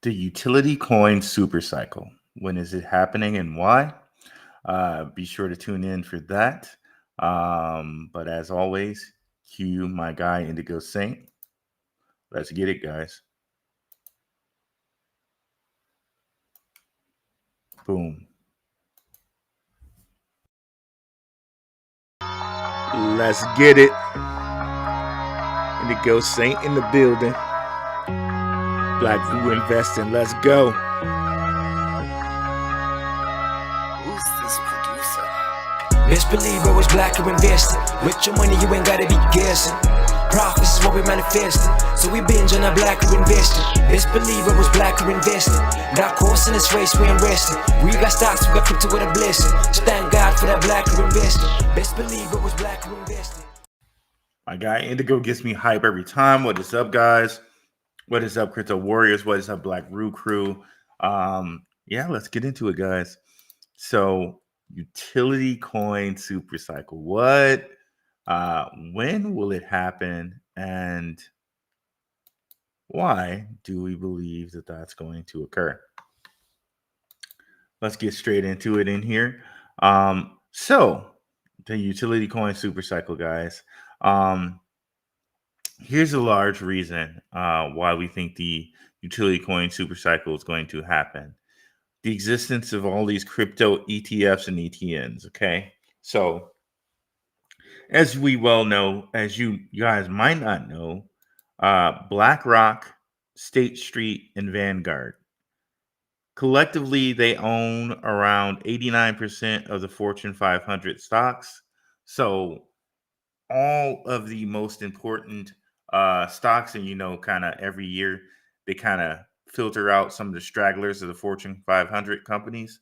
The utility coin super cycle. When is it happening and why? Be sure to tune in for that. But as always, cue my guy Indigo Saint. Let's get it, guys. Boom. Let's get it. Indigo Saint in the building. Black View Investing. Let's go. Who's this producer? Best believe I was black or invested. With your money, you ain't gotta be guessing. Profits is what we manifested. So we binge on that black or invested. Best believe I was black or invested. Got course in this race, we ain't resting. We got stocks, we got crypto with a blessing. So thank God for that black or invested. Best believe I was black or invested. My guy Indigo gets me hype every time. What is up, guys? What is up, Crypto Warriors? What is up, Black Roo Crew? Yeah, let's get into it, guys. So, utility coin super cycle. What? When will it happen? And why do we believe that that's going to occur? Let's get straight into it in here. So, the utility coin super cycle, guys. Here's a large reason why we think the utility coin super cycle is going to happen. The existence of all these crypto ETFs and ETNs. Okay. So, as we well know, as you guys might not know, BlackRock, State Street, and Vanguard collectively they own around 89% of the Fortune 500 stocks. So, all of the most important stocks, and kind of every year they kind of filter out some of the stragglers of the Fortune 500 companies.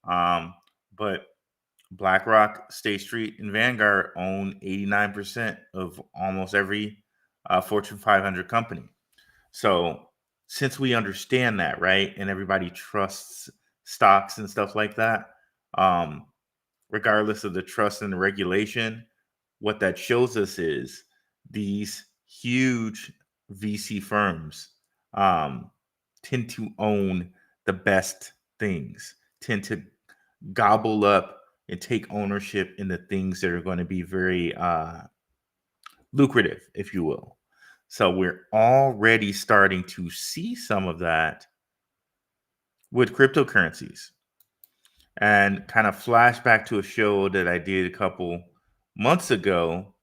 But BlackRock, State Street, and Vanguard own 89% of almost every Fortune 500 company. So since we understand that, right, and everybody trusts stocks and stuff like that, um, regardless of the trust and the regulation, what that shows us is these huge VC firms um, tend to own the best things, tend to gobble up and take ownership in the things that are going to be very lucrative, if you will. So we're already starting to see some of that with cryptocurrencies. And kind of flashback to a show that I did a couple months ago,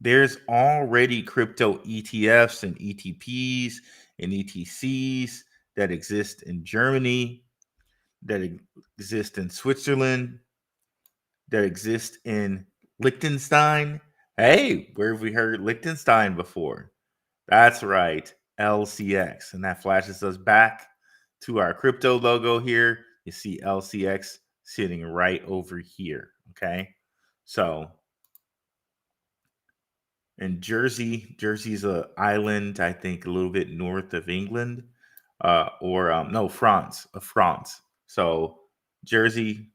there's already crypto ETFs and ETPs and ETCs that exist in Germany, that exist in Switzerland, that exist in Liechtenstein. Hey, where have we heard Liechtenstein before? That's right, LCX. And that flashes us back to our crypto logo here. You see LCX sitting right over here. Okay. So, in Jersey's a island, I think, a little bit north of England, France. So Jersey,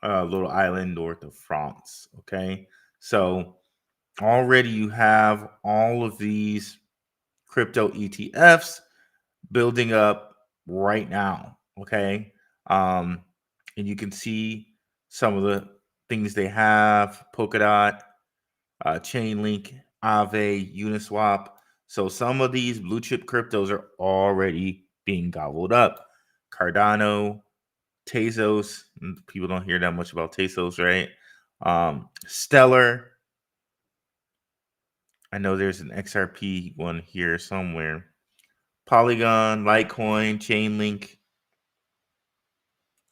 a little island north of France. Okay, so already you have all of these crypto ETFs building up right now. Okay, and you can see some of the things they have: Polkadot, Chainlink, Aave, Uniswap. So some of these blue chip cryptos are already being gobbled up. Cardano, Tezos. People don't hear that much about Tezos, right? Stellar. I know there's an XRP one here somewhere. Polygon, Litecoin, Chainlink,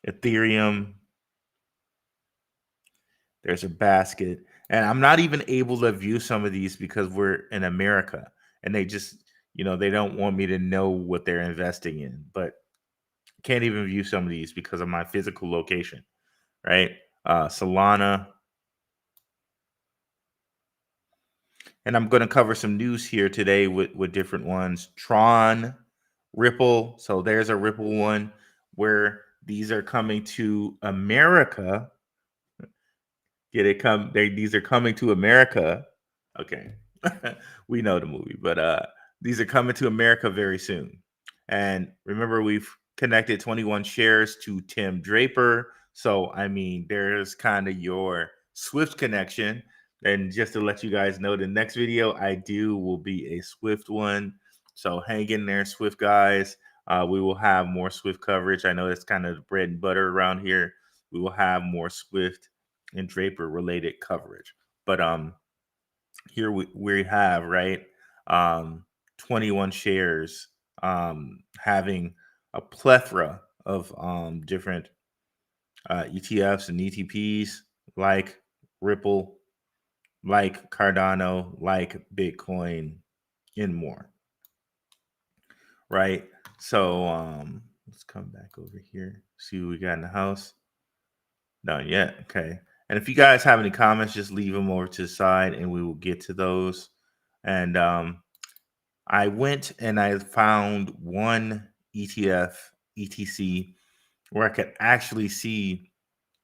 Ethereum. There's a basket. And I'm not even able to view some of these because we're in America and they just, they don't want me to know what they're investing in, but can't even view some of these because of my physical location, right? Solana. And I'm going to cover some news here today with different ones. Tron, Ripple. So there's a Ripple one where these are coming to America. These are coming to America. Okay. We know the movie, but these are coming to America very soon. And remember, we've connected 21 shares to Tim Draper. So, I mean, there's kind of your Swift connection. And just to let you guys know, the next video I do will be a Swift one. So hang in there, Swift guys. We will have more Swift coverage. I know that's kind of the bread and butter around here. We will have more Swift and Draper related coverage. But here we have, right, 21 shares, having a plethora of different ETFs and ETPs like Ripple, like Cardano, like Bitcoin, and more. Right. So let's come back over here, see what we got in the house. Not yet. Okay. And if you guys have any comments, just leave them over to the side and we will get to those. And I went and I found one ETF, ETC, where I could actually see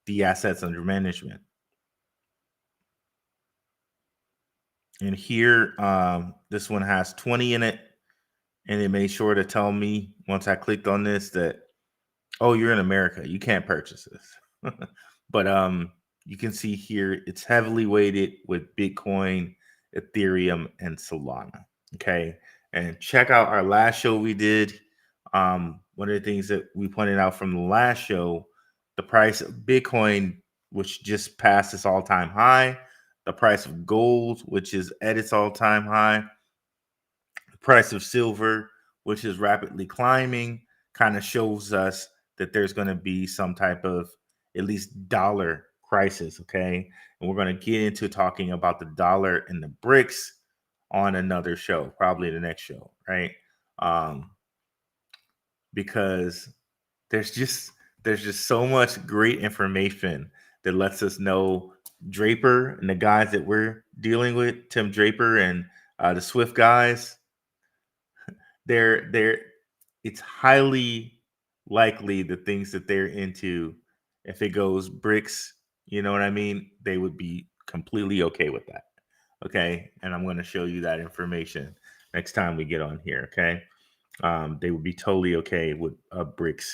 the assets under management. And here, this one has 20 in it. And it made sure to tell me once I clicked on this that, oh, you're in America, you can't purchase this. But you can see here it's heavily weighted with Bitcoin, Ethereum, and Solana. Okay. And check out our last show we did. One of the things that we pointed out from the last show, the price of Bitcoin, which just passed its all-time high, the price of gold, which is at its all-time high, the price of silver, which is rapidly climbing, kind of shows us that there's going to be some type of at least dollar crisis. Okay. And we're going to get into talking about the dollar and the BRICS on another show, probably the next show, right? Because there's just so much great information that lets us know Draper and the guys that we're dealing with, Tim Draper and the Swift guys, they're it's highly likely the things that they're into, if it goes BRICS, you know what I mean, they would be completely okay with that. Okay. And I'm going to show you that information next time we get on here. Okay. They would be totally okay with BRICS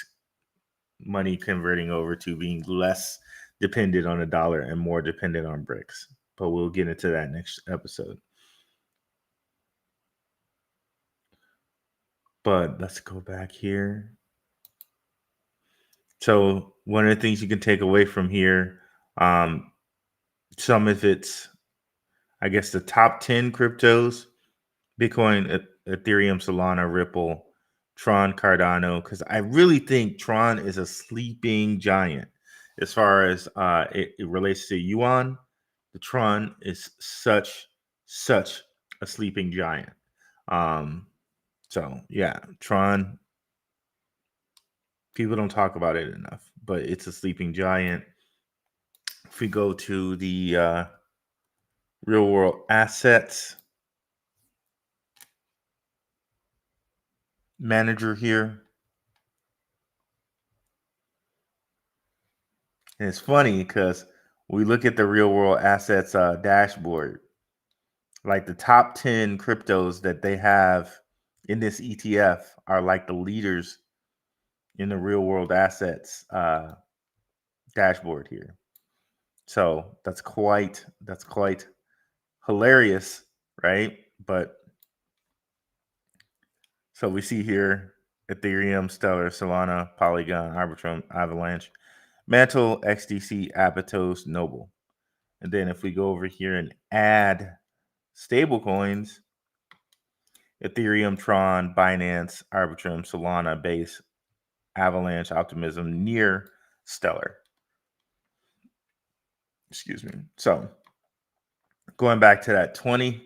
money converting over to being less dependent on a dollar and more dependent on BRICS. But we'll get into that next episode. But let's go back here. So one of the things you can take away from here, some of it's, I guess, the top 10 cryptos: Bitcoin, Ethereum, Solana, Ripple, Tron, Cardano, because I really think Tron is a sleeping giant as far as it relates to yuan. The Tron is such a sleeping giant. So yeah, Tron, people don't talk about it enough, but it's a sleeping giant. If we go to the real world assets manager here, and it's funny because we look at the real world assets dashboard, like the top 10 cryptos that they have in this ETF are like the leaders in the real world assets dashboard here. So that's quite hilarious, right? But so we see here Ethereum, Stellar, Solana, Polygon, Arbitrum, Avalanche, Mantle, XDC, Apatos, Noble. And then if we go over here and add stable coins, Ethereum, Tron, Binance, Arbitrum, Solana, Base, Avalanche, Optimism, Near, Stellar. Excuse me. So going back to that 20.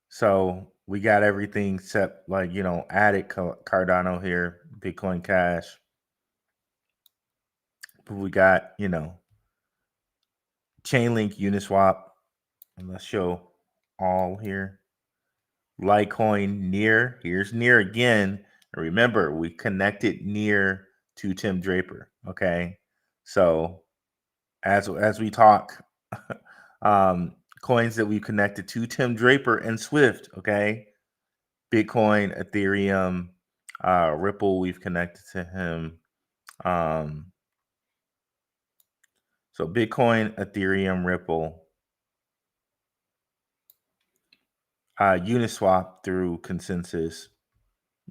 So we got everything except, like, added Cardano here, Bitcoin Cash. But we got, Chainlink, Uniswap, and let's show all here. Litecoin, Near. Here's Near again. And remember, we connected Near to Tim Draper. Okay. So as we talk, coins that we connected to Tim Draper and Swift. Okay. Bitcoin, Ethereum, Ripple, we've connected to him. So Bitcoin, Ethereum, Ripple, Uniswap through Consensus,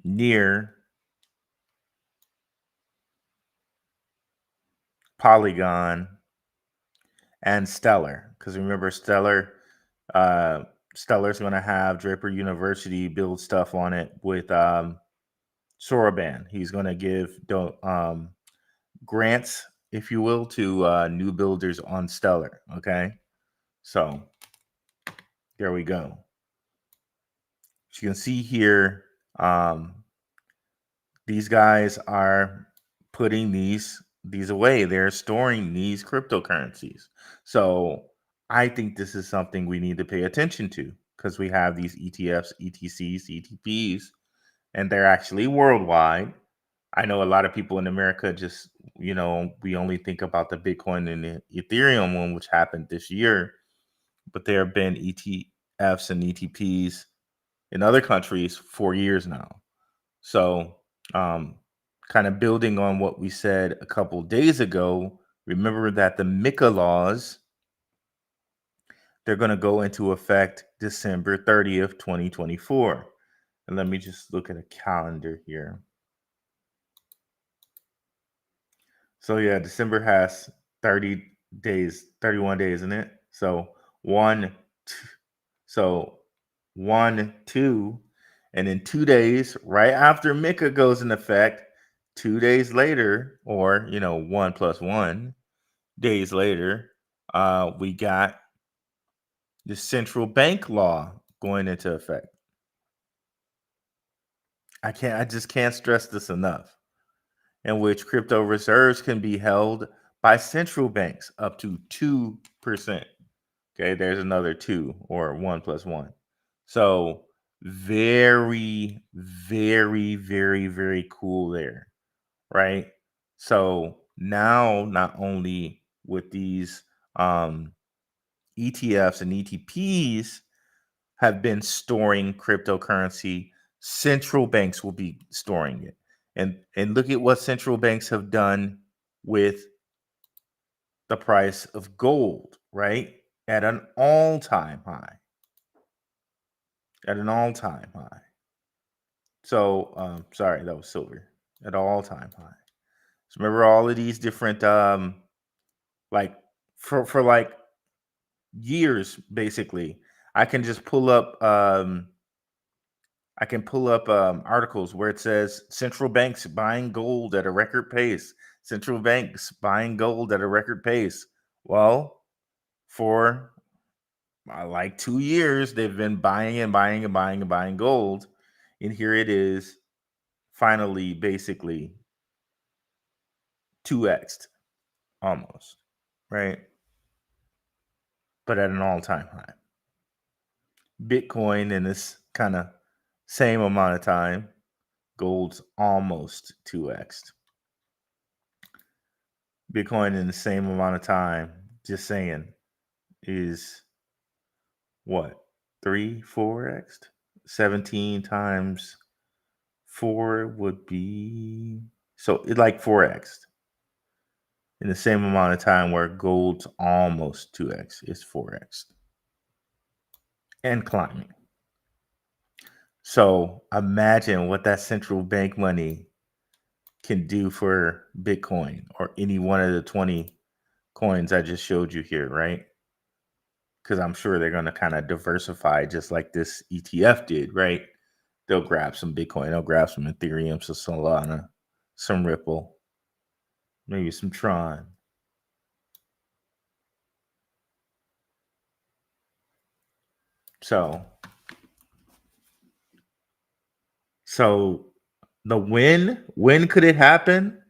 Near, Polygon, and Stellar. Because remember, Stellar's going to have Draper University build stuff on it with Soroban. He's going to give grants, if you will, to new builders on Stellar. Okay, so there we go. As you can see here, these guys are putting these away. They're storing these cryptocurrencies. So I think this is something we need to pay attention to because we have these ETFs, ETCs, ETPs, and they're actually worldwide. I know a lot of people in America just, we only think about the Bitcoin and the Ethereum one, which happened this year, but there have been ETFs and ETPs in other countries for years now. So, kind of building on what we said a couple days ago, remember that the MiCA laws, they're going to go into effect December 30th, 2024. And let me just look at a calendar here. So yeah, December has 30 days, 31 days in it. So 1, 2, and in 2 days, right after MiCA goes in effect, 2 days later, or 1 + 1 days later, we got the central bank law going into effect. I just can't stress this enough. In which crypto reserves can be held by central banks up to 2%. Okay, there's another 2 or 1 + 1. So very, very, very, very cool there, right? So now not only with these ETFs and ETPs have been storing cryptocurrency, central banks will be storing it. And look at what central banks have done with the price of gold, right? At an all-time high. At an all-time high. So, sorry, that was silver. At an all-time high. So remember all of these different, like for like years, basically, I can just pull up articles where it says central banks buying gold at a record pace. Central banks buying gold at a record pace. Well, for like 2 years, they've been buying and buying and buying and buying gold. And here it is, finally, basically 2x'd almost, right? But at an all-time high. Bitcoin in this kind of same amount of time, gold's almost 2x'd. Bitcoin in the same amount of time, just saying, is what? 4x'd? 17 times 4 would be, so it like 4x'd. In the same amount of time where gold's almost 2x, it's 4x. And climbing. So imagine what that central bank money can do for Bitcoin or any one of the 20 coins I just showed you here, right? Because I'm sure they're going to kind of diversify just like this ETF did, right? They'll grab some Bitcoin, they'll grab some Ethereum, some Solana, some Ripple, maybe some Tron. So the when could it happen?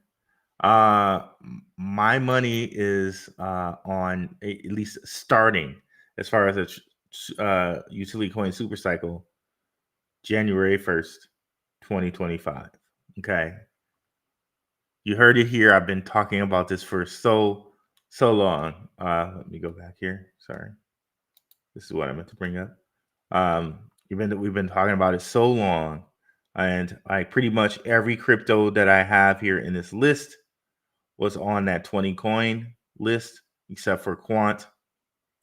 My money is on at least starting as far as a utility coin super cycle, January 1st, 2025. Okay. You heard it here. I've been talking about this for so long. Let me go back here. Sorry. This is what I meant to bring up. Even that we've been talking about it so long, and like pretty much every crypto that I have here in this list was on that 20 coin list, except for Quant,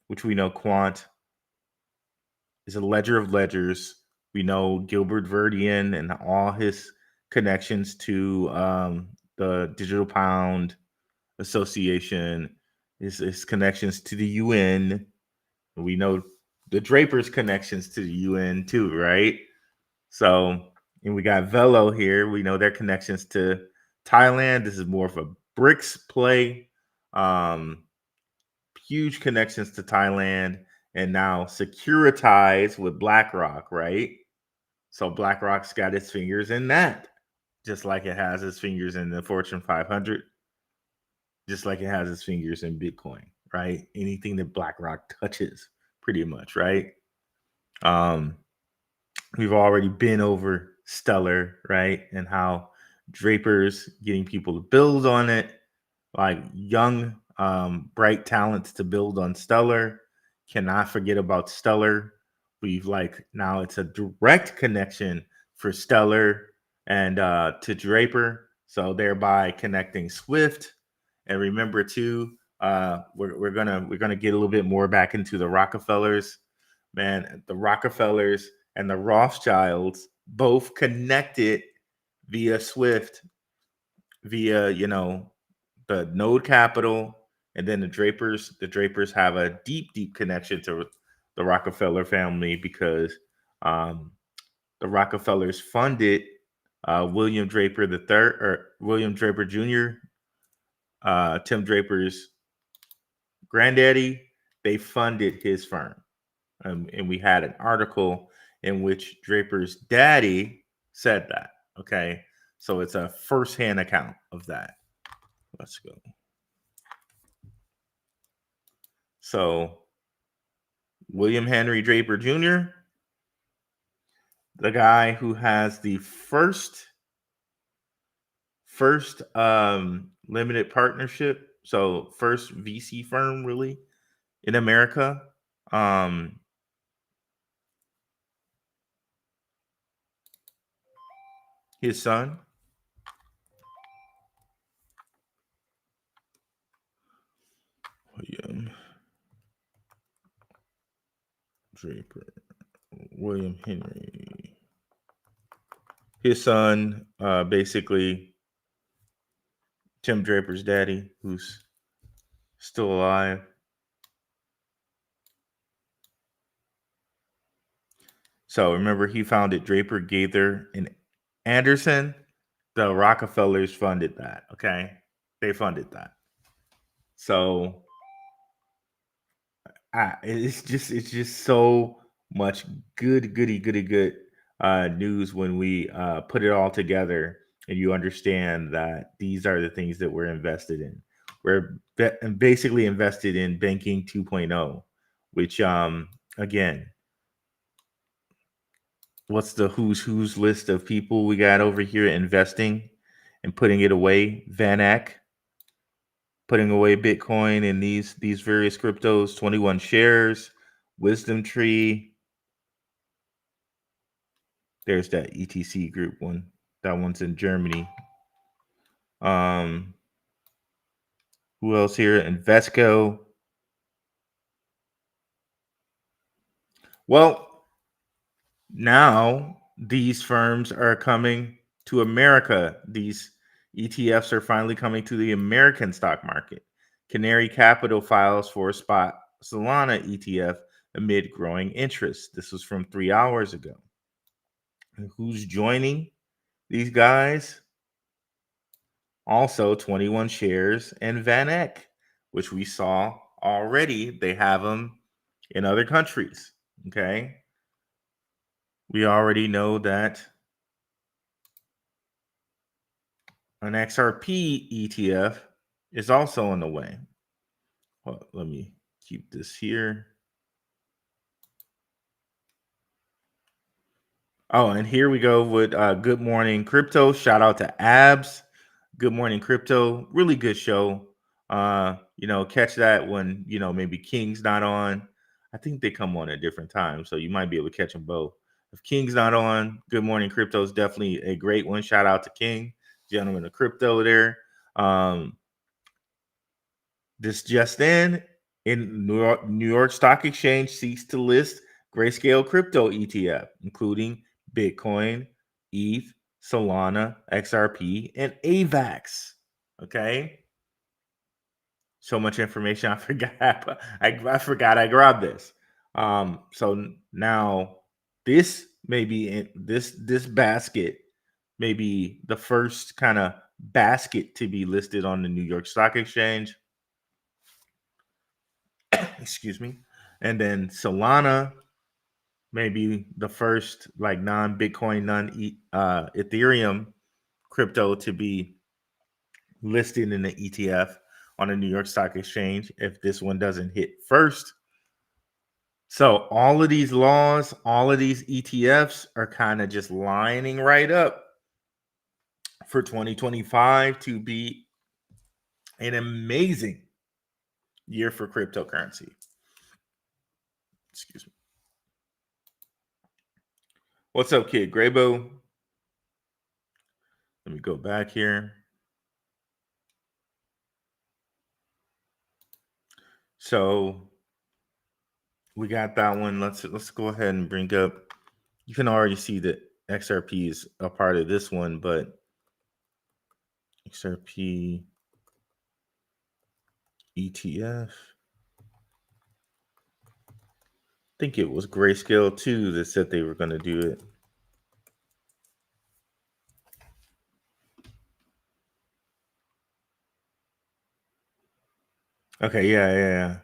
which we know Quant is a ledger of ledgers. We know Gilbert Verdian and all his connections to the Digital Pound Association, his connections to the UN. We know the Draper's connections to the UN too, right? So, and we got Velo here. We know their connections to Thailand. This is more of a BRICS play. Um, Huge connections to Thailand, and now Securitize with BlackRock, right? So BlackRock's got its fingers in that, just like it has its fingers in the Fortune 500, just like it has its fingers in Bitcoin, right? Anything that BlackRock touches, pretty much, right? Um, we've already been over Stellar, right? And how Draper's getting people to build on it, like young, bright talents to build on Stellar. Cannot forget about Stellar. We've like now it's a direct connection for Stellar and to Draper, so thereby connecting Swift. And remember too, we're gonna get a little bit more back into the Rockefellers. Man, the Rockefellers and the Rothschilds both connected via Swift, via the Node Capital, and then the Drapers. The Drapers have a deep connection to the Rockefeller family because um, the Rockefellers funded William Draper the third or William Draper Jr., Tim Draper's granddaddy. They funded his firm, and we had an article in which Draper's daddy said that. Okay, so it's a first-hand account of that. Let's go. So William Henry Draper Jr., the guy who has the first limited partnership, so first VC firm really in America. His son, William Draper, William Henry. His son, basically Tim Draper's daddy, who's still alive. So remember, he founded Draper, Gaither, and Anderson. The Rockefellers funded that. Okay, they funded that. So it's just so much good news when we put it all together and you understand that these are the things that we're invested in. We're basically invested in banking 2.0, which again, what's the who's list of people we got over here investing and putting it away? Van Eck putting away Bitcoin and these various cryptos, 21 shares, Wisdom Tree. There's that ETC group one. That one's in Germany. Who else here? Invesco. Well, now these firms are coming to America. These ETFs are finally coming to the American stock market. Canary Capital files for a spot Solana ETF amid growing interest. This was from 3 hours ago. And who's joining these guys? Also 21 shares and Van Eck, which we saw already. They have them in other countries. Okay. We already know that an XRP ETF is also on the way. Well, let me keep this here. Oh, and here we go with Good Morning Crypto. Shout out to Abs. Good Morning Crypto. Really good show. Catch that when, maybe King's not on. I think they come on at different times, so you might be able to catch them both. If King's not on, Good Morning Crypto is definitely a great one. Shout out to King, gentleman of crypto there. This just in New York Stock Exchange seeks to list Grayscale crypto ETF, including Bitcoin, ETH, Solana, XRP, and AVAX. Okay. So much information. I forgot. I forgot I grabbed this. So now this may be in this basket may be the first kind of basket to be listed on the New York Stock Exchange. Excuse me. And then Solana may be the first like non-Bitcoin, non-Ethereum crypto to be listed in the ETF on the New York Stock Exchange if this one doesn't hit first. So all of these laws, all of these ETFs are kind of just lining right up for 2025 to be an amazing year for cryptocurrency. Excuse me. What's up, kid? Graybo. Let me go back here. So we got that one. Let's go ahead and bring up. You can already see that XRP is a part of this one, but XRP ETF. I think it was Grayscale too that said they were going to do it. Okay, yeah.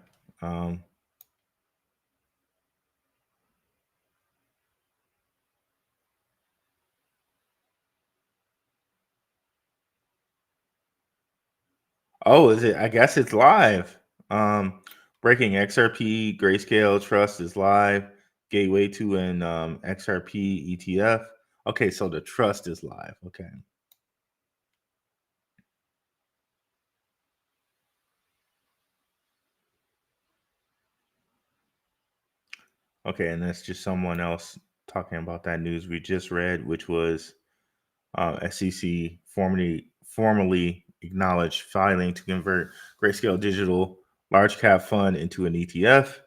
Oh, is it? I guess it's live. Breaking XRP Grayscale Trust is live. Gateway to an XRP ETF. Okay, so the trust is live. Okay. Okay, and that's just someone else talking about that news we just read, which was SEC formally acknowledged filing to convert Grayscale Digital large cap fund into an ETF.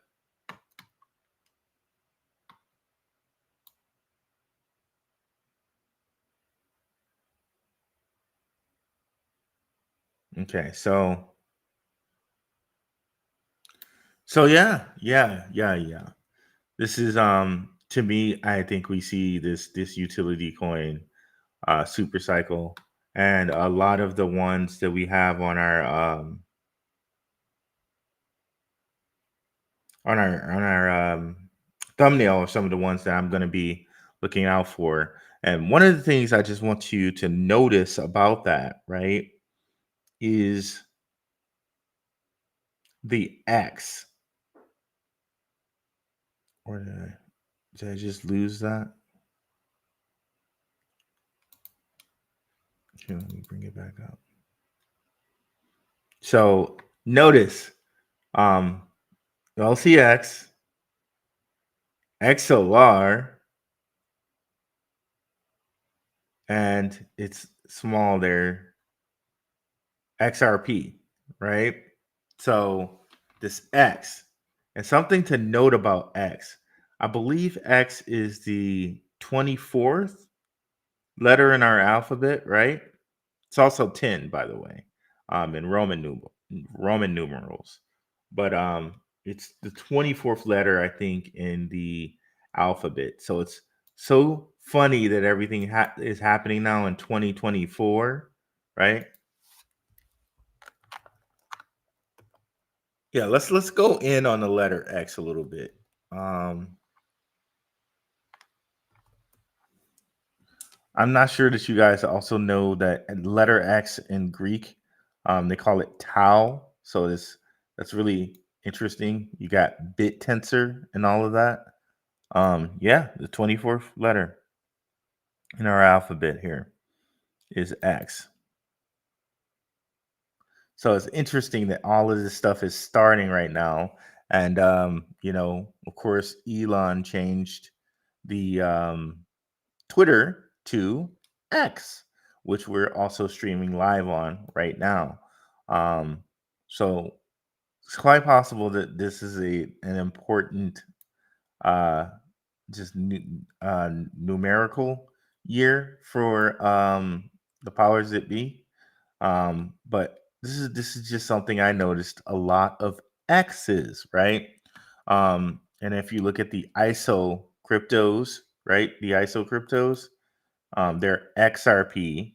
Okay, so yeah. This is to me, I think we see this utility coin super cycle, and a lot of the ones that we have on our thumbnail are some of the ones that I'm going to be looking out for. And one of the things I just want you to notice about that, right, is the X. Or did I just lose that? Here, let me bring it back up. So notice LCX, XOR, and it's small there, XRP, right? So this X, and something to note about X, I believe X is the 24th letter in our alphabet, right? It's also 10, by the way, in Roman numerals. But it's the 24th letter, I think, in the alphabet. So it's so funny that everything is happening now in 2024, right? Yeah, let's go in on the letter X a little bit. I'm not sure that you guys also know that letter X in Greek, they call it tau. So that's really interesting. You got bit tensor and all of that. Yeah, the 24th letter in our alphabet here is X. So it's interesting that all of this stuff is starting right now. And, of course, Elon changed the Twitter to X, which we're also streaming live on right now. So it's quite possible that this is an important uh, just numerical year for the powers that be. But this is just something I noticed a lot of X's, right? And if you look at the ISO cryptos, right? The ISO cryptos, they're XRP,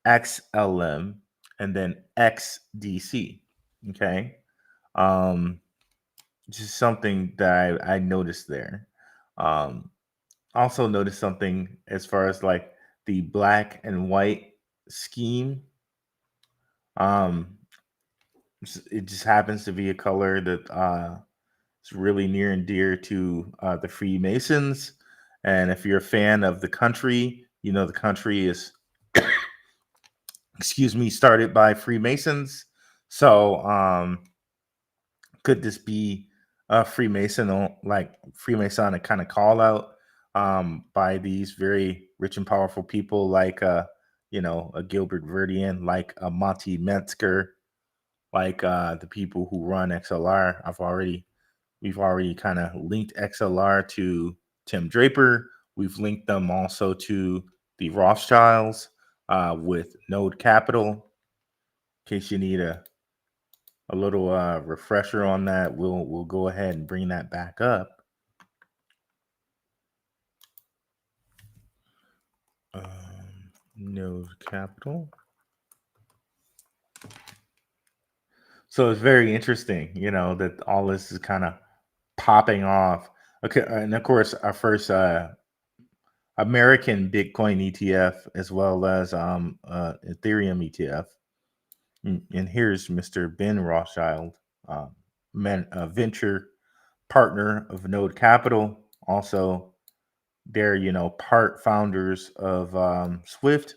XLM, and then XDC. Okay. Um, just something that I noticed there. Um, also noticed something as far as like the black and white scheme. Um, it just happens to be a color that is really near and dear to the Freemasons. And if you're a fan of the country, you know the country is, excuse me, started by Freemasons. So could this be a Freemasonic kind of call out by these very rich and powerful people like a Gilbert Verdian, like a Monty Metzger, like the people who run XLR. We've already kind of linked XLR to Tim Draper. We've linked them also to the Rothschilds with Node Capital. In case you need a little refresher on that, we'll go ahead and bring that back up. Node Capital. So it's very interesting, that all this is kind of popping off. Okay, and of course, our first American Bitcoin ETF, as well as Ethereum ETF. And here's Mr. Ben Rothschild, venture partner of Node Capital. Also, they're part founders of SWFT.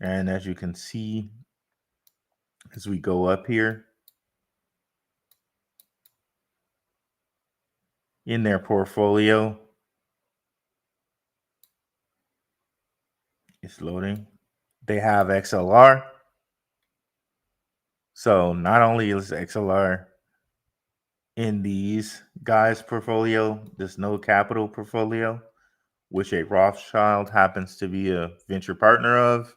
And as you can see, as we go up here in their portfolio, it's loading. They have XLR. So not only is XLR in these guys' portfolio, this Node Capital portfolio, which a Rothschild happens to be a venture partner of,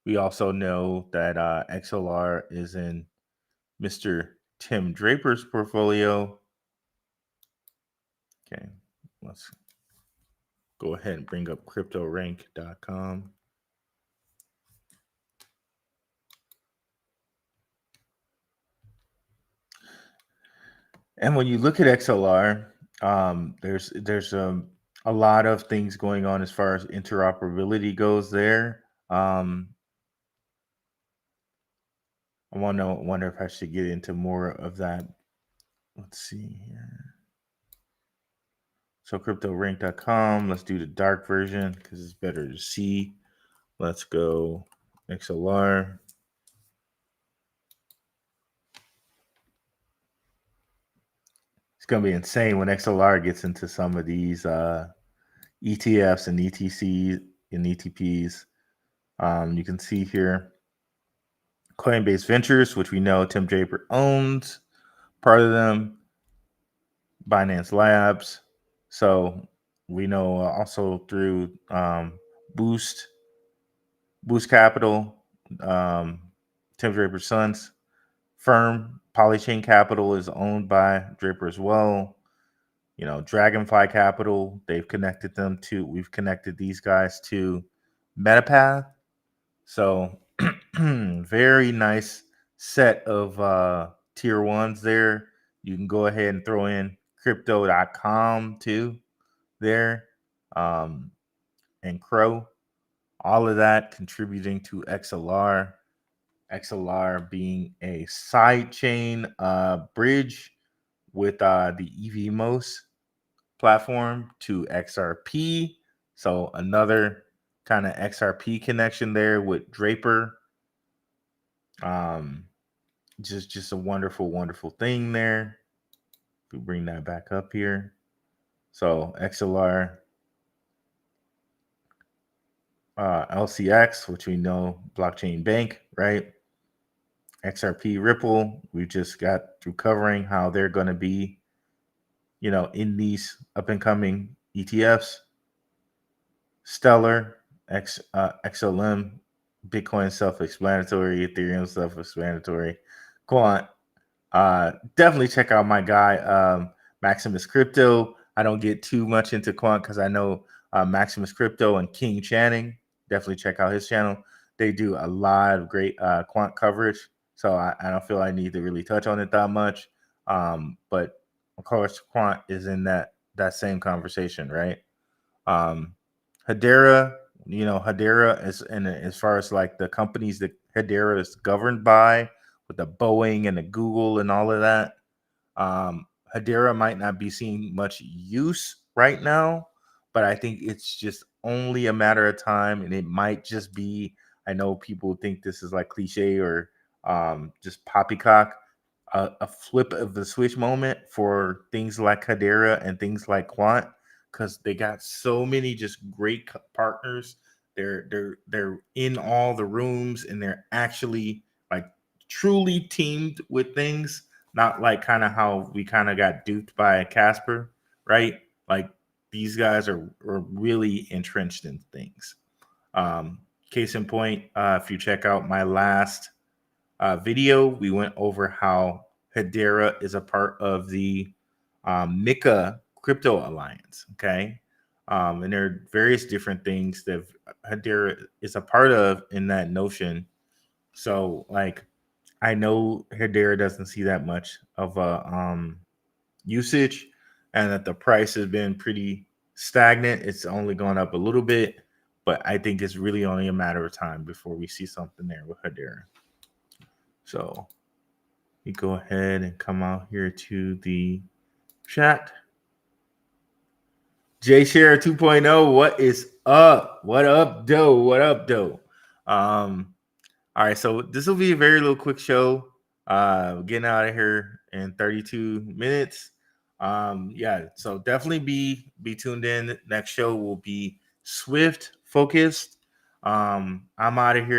we also know that XLR is in Mr. Tim Draper's portfolio. Okay, let's go ahead and bring up cryptorank.com. And when you look at XLR, there's a lot of things going on as far as interoperability goes there. I wonder if I should get into more of that. Let's see here. So cryptorank.com, let's do the dark version because it's better to see. Let's go XLR. It's going to be insane when XLR gets into some of these ETFs and ETCs and ETPs. You can see here Coinbase Ventures, which we know Tim Draper owns part of them, Binance Labs. So we know also through Boost Capital, Tim Draper's son's firm, Polychain Capital, is owned by Draper as well. Dragonfly Capital, we've connected these guys to Metapath. So very nice set of tier ones there. You can go ahead and throw in crypto.com too there. And Crow. All of that contributing to XLR. XLR being a side chain bridge with the EVMOS platform to XRP. So another kind of XRP connection there with Draper. Just a wonderful, wonderful thing there. If we bring that back up here. So XLR, LCX, which we know blockchain bank, right? XRP Ripple, we just got through covering how they're going to be, in these up and coming ETFs. Stellar, XLM, Bitcoin self-explanatory, Ethereum self-explanatory, Quant. Definitely check out my guy Maximus Crypto. I don't get too much into Quant because I know Maximus Crypto and King Channing. Definitely check out his channel. They do a lot of great Quant coverage, so I don't feel I need to really touch on it that much. But of course, Quant is in that same conversation, right? Hedera, Hedera is in as far as like the companies that Hedera is governed by, with the Boeing and the Google and all of that. Hedera might not be seeing much use right now, but I think it's just only a matter of time, and it might just be. I know people think this is like cliche or just poppycock, a flip of the switch moment for things like Hedera and things like Quant, because they got so many just great partners. They're in all the rooms, and they're actually like truly teamed with things, not like kind of how we kind of got duped by Casper, right? Like these guys are really entrenched in things. Case in point, if you check out my last video, we went over how Hedera is a part of the Mika Crypto Alliance. Okay. And there are various different things that Hedera is a part of in that notion. So, like, I know Hedera doesn't see that much of a usage, and that the price has been pretty stagnant. It's only gone up a little bit, but I think it's really only a matter of time before we see something there with Hedera. So we go ahead and come out here to the chat. JShare 2.0, what is up? What up, doe? What up, doe? All right, so this will be a very little quick show. Getting out of here in 32 minutes. Yeah, so definitely be tuned in. Next show will be Swift focused. I'm out of here.